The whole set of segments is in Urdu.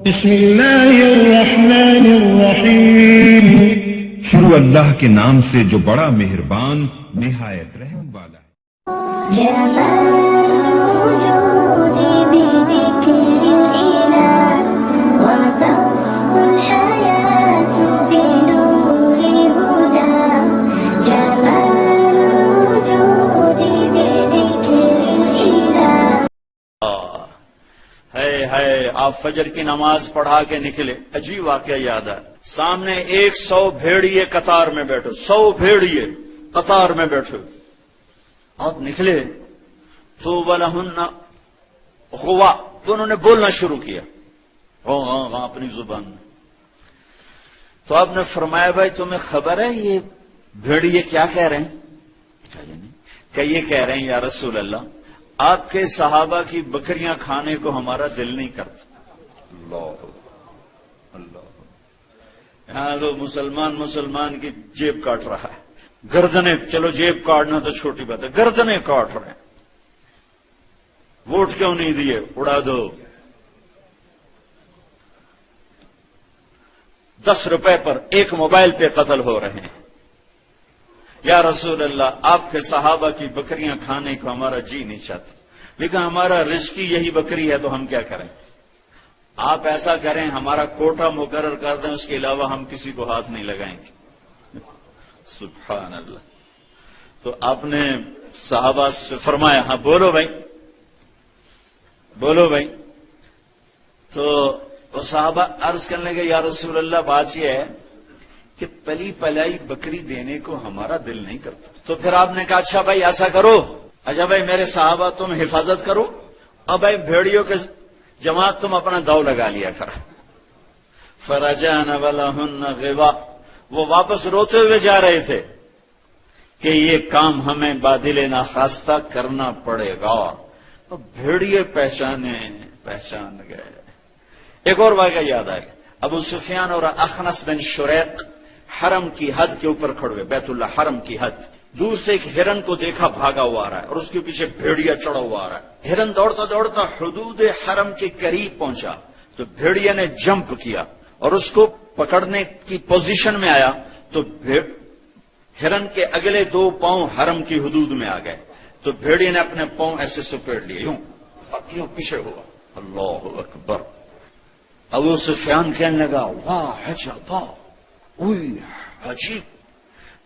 بسم اللہ الرحمن الرحیم، شروع اللہ کے نام سے جو بڑا مہربان نہایت رحم والا ہے۔ آپ فجر کی نماز پڑھا کے نکلے، عجیب واقعہ یاد ہے۔ سامنے 100 بھیڑیے قطار میں بیٹھو، 100 بھیڑیے قطار میں بیٹھو۔ آپ نکلے تو وَلَهُنَّ غُوَا، تو انہوں نے بولنا شروع کیا اپنی زبان میں۔ تو آپ نے فرمایا بھائی تمہیں خبر ہے یہ بھیڑیے کیا کہہ رہے ہیں؟ کہ یہ کہہ رہے ہیں یا رسول اللہ آپ کے صحابہ کی بکریاں کھانے کو ہمارا دل نہیں کرتا۔ اللہ اللہ، یہاں تو مسلمان کی جیب کاٹ رہا ہے، گردنیں، چلو جیب کاٹنا تو چھوٹی بات ہے، گردنیں کاٹ رہے ہیں۔ ووٹ کیوں نہیں دیے؟ اڑا دو۔ 10 روپے پر ایک موبائل پہ قتل ہو رہے ہیں۔ یا رسول اللہ آپ کے صحابہ کی بکریاں کھانے کو ہمارا جی نہیں چاہتا، لیکن ہمارا رزق یہی بکری ہے تو ہم کیا کریں؟ آپ ایسا کریں ہمارا کوٹا مقرر کر دیں، اس کے علاوہ ہم کسی کو ہاتھ نہیں لگائیں گے۔ سبحان اللہ۔ تو آپ نے صحابہ سے فرمایا ہاں بولو بھائی، بولو بھائی۔ تو وہ صحابہ عرض کرنے لگے یا رسول اللہ بات یہ ہے کہ پلی پلائی بکری دینے کو ہمارا دل نہیں کرتا۔ تو پھر آپ نے کہا اچھا بھائی ایسا کرو، اچھا بھائی میرے صحابہ تم حفاظت کرو، اب بھائی بھیڑیوں کے جماعت تم اپنا داؤ لگا لیا کرا۔ فرجعن ولہن غوا، وہ واپس روتے ہوئے جا رہے تھے کہ یہ کام ہمیں بادل ناخواستہ کرنا پڑے گا۔ اب بھیڑیے پہچان گئے۔ ایک اور واقعہ یاد آئے گا، ابو سفیان اور اخنس بن شریق حرم کی حد کے اوپر کھڑے ہوئے، بیت اللہ حرم کی حد، دور سے ایک ہرن کو دیکھا بھاگا ہوا آ رہا ہے اور اس کے پیچھے بھیڑیا چڑھا ہوا آ رہا ہے۔ ہرن دوڑتا دوڑتا حدود حرم کے قریب پہنچا تو بھیڑیا نے جمپ کیا اور اس کو پکڑنے کی پوزیشن میں آیا تو ہرن کے اگلے 2 پاؤں حرم کی حدود میں آ گئے تو بھیڑیا نے اپنے پاؤں ایسے سپیڑ لیے، یوں پیچھے ہوا۔ اللہ اکبر۔ ابو سفیان کہنے لگا واہ عجبا، عجیب،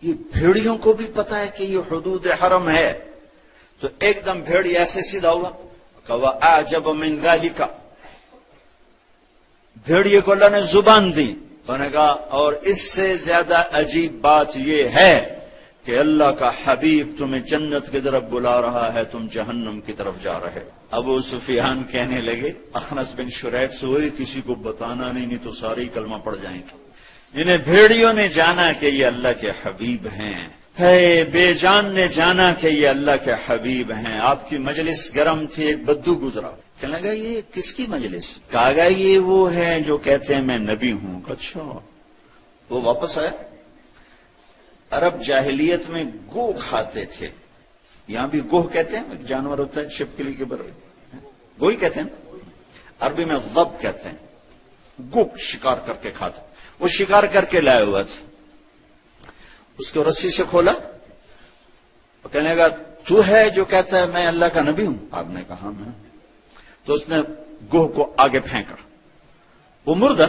یہ بھیڑیوں کو بھی پتا ہے کہ یہ حدود حرم ہے۔ تو ایک دم بھیڑی ایسے سیدھا ہوا کہ وَأَعْجَبَ مِنْ ذَلِكَ، بھیڑیے کو اللہ نے زبان دی، انہوں نے کہا اور اس سے زیادہ عجیب بات یہ ہے کہ اللہ کا حبیب تمہیں جنت کی طرف بلا رہا ہے، تم جہنم کی طرف جا رہے۔ ابو سفیان کہنے لگے اخنس بن شریق سے ہوئے کسی کو بتانا نہیں تو ساری کلمہ پڑ جائیں گے۔ انہیں بھیڑیوں نے جانا کہ یہ اللہ کے حبیب ہیں، بے جان نے جانا کہ یہ اللہ کے حبیب ہیں۔ آپ کی مجلس گرم تھی، ایک بدو گزرا، کہنے لگا یہ کس کی مجلس؟ کہا گیا یہ وہ ہے جو کہتے ہیں میں نبی ہوں۔ اچھا۔ وہ واپس آیا۔ عرب جاہلیت میں گو کھاتے تھے، یہاں بھی گوہ کہتے ہیں، ایک جانور ہوتا ہے چھپکلی کے برابر، گوہی کہتے ہیں، عربی میں غب کہتے ہیں، گو شکار کر کے کھاتے۔ وہ شکار کر کے لائے ہوا تھا، اس کو رسی سے کھولا، کہنے لگا تو ہے جو کہتا ہے میں اللہ کا نبی ہوں؟ آپ نے کہا میں۔ تو اس نے گوہ کو آگے پھینکا، وہ مردہ،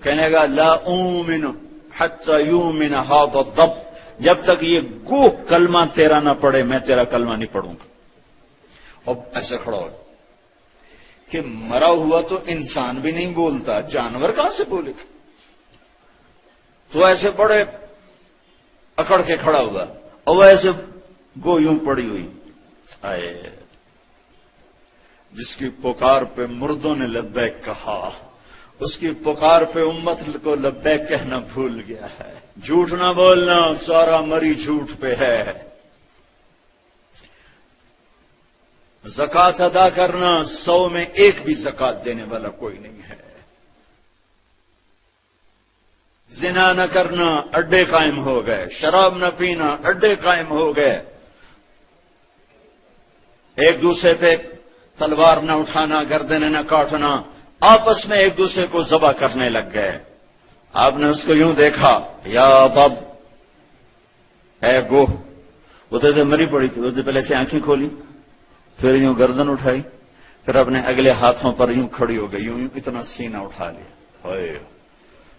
کہنے لگا لا اومن حتی یومن ھذا الضب، جب تک یہ گوہ کلمہ تیرا نہ پڑھے میں تیرا کلمہ نہیں پڑھوں گا۔ اور ایسے کھڑا ہو کہ مرا ہوا تو انسان بھی نہیں بولتا، جانور کہاں سے بولے گا؟ تو ایسے بڑے اکڑ کے کھڑا ہوا اور وہ ایسے گو یوں پڑی ہوئی، آئے جس کی پکار پہ مردوں نے لبیک کہا، اس کی پکار پہ امت کو لبیک کہنا بھول گیا ہے۔ جھوٹ نہ بولنا، سارا مری جھوٹ پہ ہے۔ زکات ادا کرنا، 100 میں 1 بھی زکات دینے والا کوئی نہیں ہے۔ زنا نہ کرنا، اڈے قائم ہو گئے۔ شراب نہ پینا، اڈے قائم ہو گئے۔ ایک دوسرے پہ تلوار نہ اٹھانا، گردنیں نہ کاٹنا، آپس میں ایک دوسرے کو ذبح کرنے لگ گئے. آپ نے اس کو یوں دیکھا، یا بب اے گوہ. وہ تو مری پڑی تھی، وہ تو پہلے سے آنکھیں کھولی، پھر یوں گردن اٹھائی، پھر اپنے اگلے ہاتھوں پر یوں کھڑی ہو گئی، یوں اتنا سینہ اٹھا لیا. ہائے،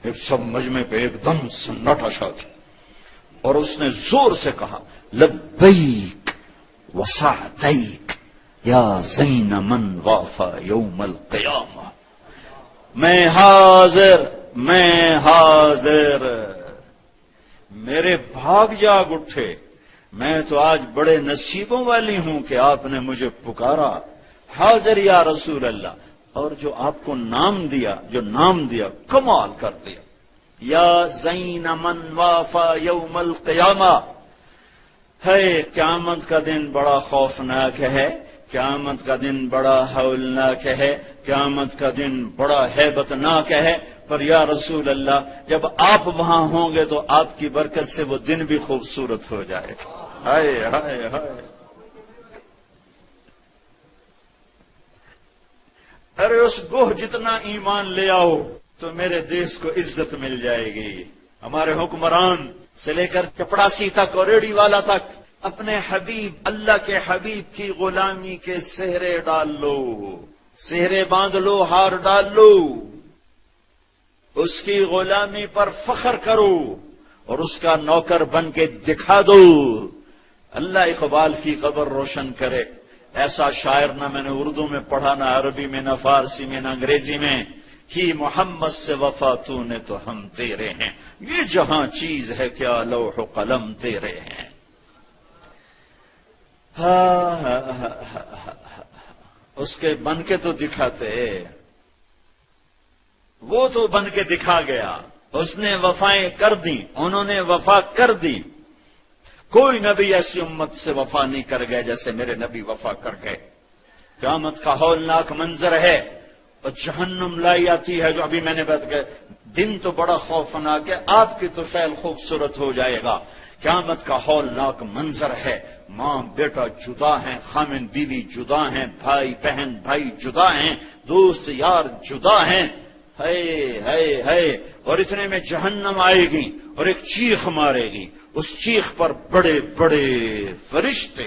ایک سب مجمع پہ ایک دم سناٹا چھا گیا. اور اس نے زور سے کہا، لبیک وسعدیک یا زین من وافا یوم القیامہ. میں حاضر، میں حاضر. میرے بھاگ جاگ اٹھے. میں تو آج بڑے نصیبوں والی ہوں کہ آپ نے مجھے پکارا. حاضر یا رسول اللہ. اور جو آپ کو نام دیا، جو نام دیا، کمال کر دیا. یا زین من وافا یوم القیامہ. ہے قیامت کا دن بڑا خوفناک ہے، قیامت کا دن بڑا ہولناک ہے، قیامت کا دن بڑا ہیبتناک ہے. پر یا رسول اللہ، جب آپ وہاں ہوں گے تو آپ کی برکت سے وہ دن بھی خوبصورت ہو جائے. ہائے ہائے ہائے. ارے اس گوہ جتنا ایمان لے آؤ تو میرے دیش کو عزت مل جائے گی. ہمارے حکمران سے لے کر چپڑاسی تک اور ریڑھی والا تک اپنے حبیب، اللہ کے حبیب کی غلامی کے سہرے ڈال لو، سہرے باندھ لو، ہار ڈال لو. اس کی غلامی پر فخر کرو اور اس کا نوکر بن کے دکھا دو. اللہ اقبال کی قبر روشن کرے. ایسا شاعر نہ میں نے اردو میں پڑھا، نہ عربی میں، نہ فارسی میں، نہ انگریزی میں. کی محمد سے وفا تو نے تو ہم تیرے ہیں، یہ جہاں چیز ہے کیا لوح و قلم تیرے ہیں. اس کے بن کے تو دکھاتے، وہ تو بن کے دکھا گیا. اس نے وفائیں کر دی، انہوں نے وفا کر دی. کوئی نبی ایسی امت سے وفا نہیں کر گئے جیسے میرے نبی وفا کر گئے. قیامت کا ہولناک منظر ہے اور جہنم لائی آتی ہے. جو ابھی میں نے بات کہا، دن تو بڑا خوفناک ہے، آپ کی تو فعل خوبصورت ہو جائے گا. قیامت کا ہولناک منظر ہے. ماں بیٹا جدا ہیں، خامن بیوی جدا ہیں، بھائی بہن بھائی جدا ہیں، دوست یار جدا ہیں. ہے اور اتنے میں جہنم آئے گی اور ایک چیخ مارے گی. اس چیخ پر بڑے بڑے فرشتے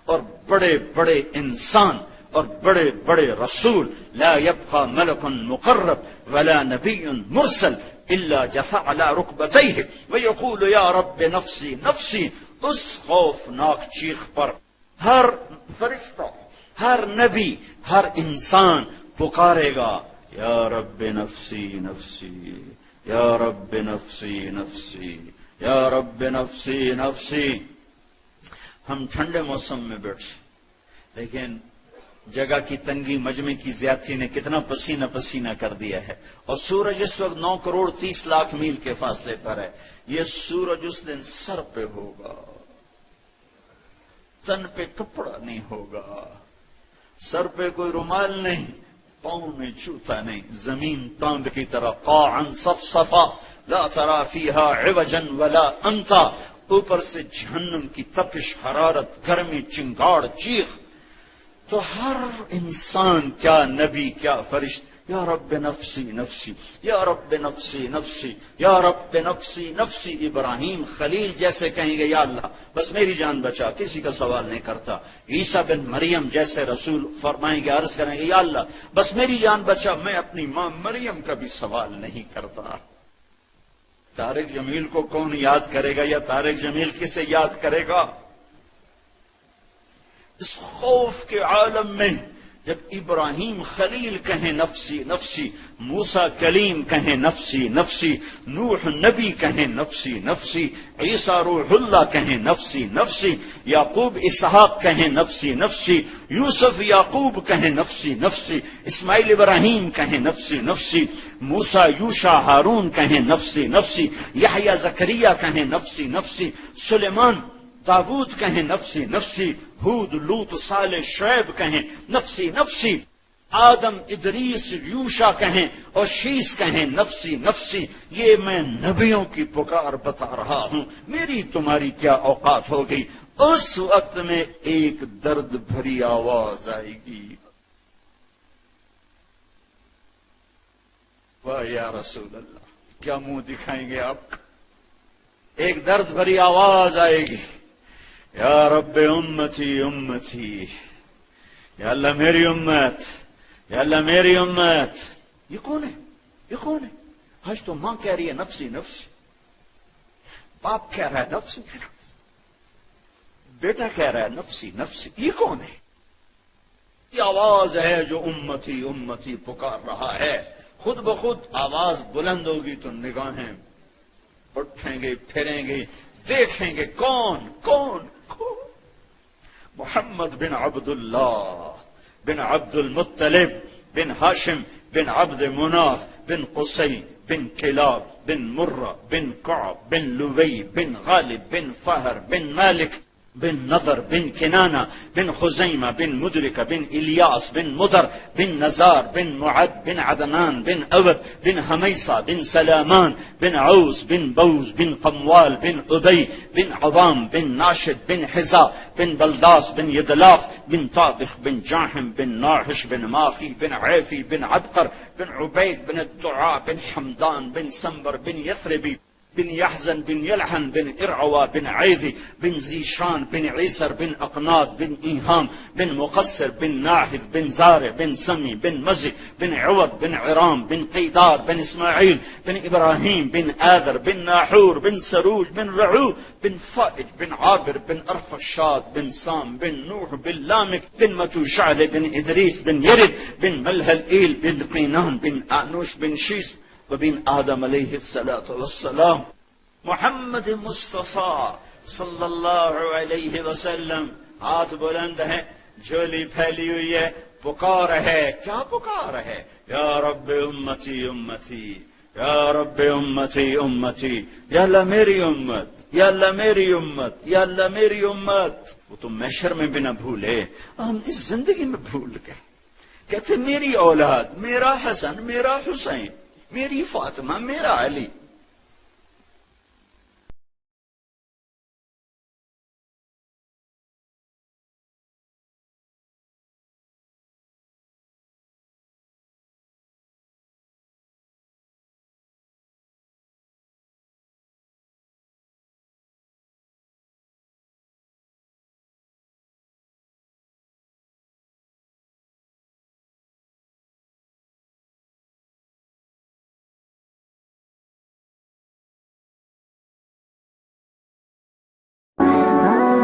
اور بڑے بڑے انسان اور بڑے بڑے رسول، لا يبقى ملك مقرب ولا نبي مرسل الا جثى على ركبتيه ويقول يا رب نفسي نفسي. اس خوفناک چیخ پر ہر فرشتہ، ہر نبی، ہر انسان پکارے گا، یا رب نفسی نفسی، یا رب نفسی نفسی، یا رب نفسی نفسی. ہم ٹھنڈے موسم میں بیٹھے، لیکن جگہ کی تنگی، مجمع کی زیادتی نے کتنا پسینہ پسینہ کر دیا ہے. اور سورج اس وقت 9 کروڑ 30 لاکھ میل کے فاصلے پر ہے. یہ سورج اس دن سر پہ ہوگا، تن پہ کپڑا نہیں ہوگا، سر پہ کوئی رومال نہیں، پاؤں میں جوتا نہیں، زمین تانب کی طرح قاعا صفصفا لا ترى فيها عوجا ولا امتا. اوپر سے جہنم کی تپش، حرارت، گرمی، چنگاڑ، چیخ. تو ہر انسان، کیا نبی کیا فرشت، یا رب نفسی نفسی، یا رب نفسی نفسی، یا رب نفسی نفسی. ابراہیم خلیل جیسے کہیں گے یا اللہ بس میری جان بچا، کسی کا سوال نہیں کرتا. عیسیٰ بن مریم جیسے رسول فرمائیں گے، عرض کریں گے یا اللہ بس میری جان بچا، میں اپنی ماں مریم کا بھی سوال نہیں کرتا. طارق جمیل کو کون یاد کرے گا، یا طارق جمیل کسے یاد کرے گا؟ اس خوف کے عالم میں جب ابراہیم خلیل کہیں نفسی نفسی، موسیٰ کلیم کہیں نفسی نفسی، نوح نبی کہیں نفسی نفسی، عیسیٰ روح اللہ کہیں نفسی نفسی، یعقوب اسحاق کہیں نفسی نفسی، یوسف یعقوب کہیں نفسی نفسی، اسماعیل ابراہیم کہیں نفسی نفسی، موسیٰ یوشع ہارون کہیں نفسی نفسی، یحییٰ زکریا کہیں نفسی نفسی، سلیمان داود کہیں نفسی نفسی، ہود لوط صالح شعیب کہیں نفسی نفسی، آدم ادریس یوشع کہیں اور شیس کہیں نفسی نفسی. یہ میں نبیوں کی پکار بتا رہا ہوں. میری تمہاری کیا اوقات ہوگی؟ اس وقت میں ایک درد بھری آواز آئے گی، واہ یا رسول اللہ، کیا منہ دکھائیں گے آپ؟ ایک درد بھری آواز آئے گی، یا رب امتی امتی، یا اللہ میری امت، یا اللہ میری امت۔ یہ کون ہے؟ یہ کون ہے؟ آج تو ماں کہہ رہی ہے نفسی نفسی، باپ کہہ رہا ہے نفسی نفسی، بیٹا کہہ رہا ہے نفسی نفسی، یہ کون ہے؟ یہ آواز ہے جو امتی امتی پکار رہا ہے۔ خود بخود آواز بلند ہوگی تو نگاہیں اٹھیں گے، پھریں گے، دیکھیں گے کون کون کون؟ محمد بن عبداللہ بن عبد المطلب بن ہاشم بن عبد مناف بن قصی بن کلاب بن مرہ بن کعب بن لوی بن غالب بن فہر بن مالک بن نضر بن کنانہ بن خزیمہ بن مدرکہ بن الیاس بن مدر بن نزار بن معد بن عدنان بن اود بن حمیصہ بن سلامان بن عوس بن بوز بن قموال بن ابی بن عوام بن ناشد بن حزا بن بلداس بن یدلاف بن طابخ بن جاحم بن ناحش بن ماخی بن عیفی بن عبقر بن عبید بن الدعاء بن حمدان بن سنبر بن یثربی بن يحزن بن يلحن بن إرعوى بن عيذي بن زيشان بن عيسر بن أقناط بن إيهام بن مقصر بن ناحذ بن زارع بن سمي بن مزي بن عوض بن عرام بن قيدار بن إسماعيل بن إبراهيم بن آذر بن ناحور بن سروج بن رعو بن فائج بن عابر بن أرفشاد بن سام بن نوح بن لامك بن متوشعل بن إدريس بن يرد بن ملهلئيل بن قينان بن آنوش بن شيس وبن آدم علیہ الصلاۃ والسلام۔ محمد مصطفیٰ صلی اللہ علیہ وسلم ہاتھ بلند ہے، جھولی پھیلی ہوئی ہے، پکار ہے، کیا پکار ہے؟ یا رب امتی امتی، یا رب امتی امتی، یا اللہ میری امت، یا اللہ میری امت، یا اللہ میری امت۔ وہ تو محشر میں بھی نہ بھولے، ہم اس زندگی میں بھول گئے۔ کہتے میری اولاد، میرا حسن، میرا حسین، میری فاطمہ، میرا علی۔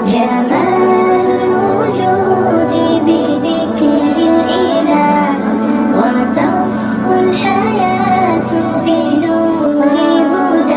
Yeah, man.